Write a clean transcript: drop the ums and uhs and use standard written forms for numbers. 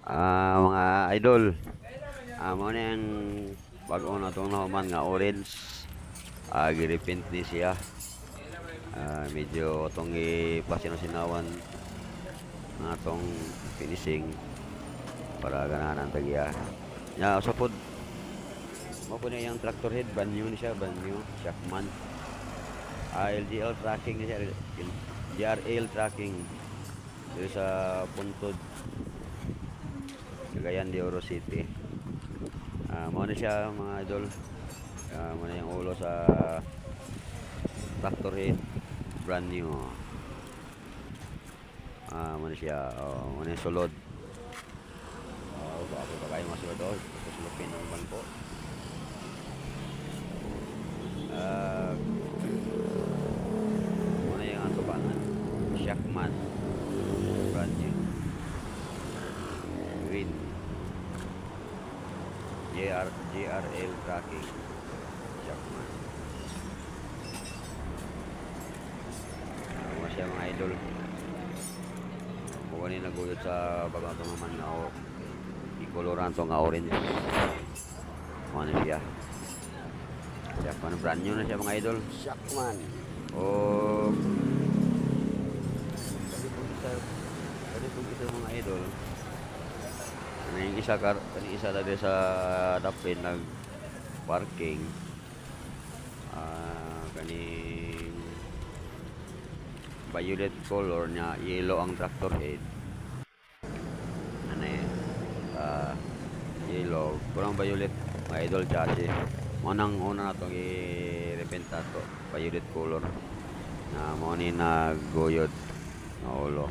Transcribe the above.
Mga idol, mo na yung bago na itong nahuman nga orange. Giripint ni siya. Medyo itong ipasino sinawan nga itong finishing para ganahan ang tagya. Sa pod, mo po na yung tractor head, brand new ni siya, brand new, Shackman. LGL tracking ni siya, GRL tracking. Dito sa Puntod, Cagayan de Oro City. Mo na siya mga idol. Mo na yung ulo sa tractor head, brand new. Mo na siya, mo na yung sulod. Bago pa kayo masulod doon. Sulupin ng bangko. Mo na yung atubangan. Shackman, brand new. Green. GRL tracking. Shackman. Mo siya mga idol. Kung ano yung naguyot sa bagang ito naman na ikoloran ito nga orange. Ano siya. Shackman, brand new na siya mga idol. Shackman. Pwede pong kita mga idol. Yung isa dali sa dapin nag parking. Kaning violet color niya, yellow ang tractor head. Yellow, kurang violet mga idol chassis. Manang una na itong i-repenta to, violet color na mo ni naggoyod na ulo.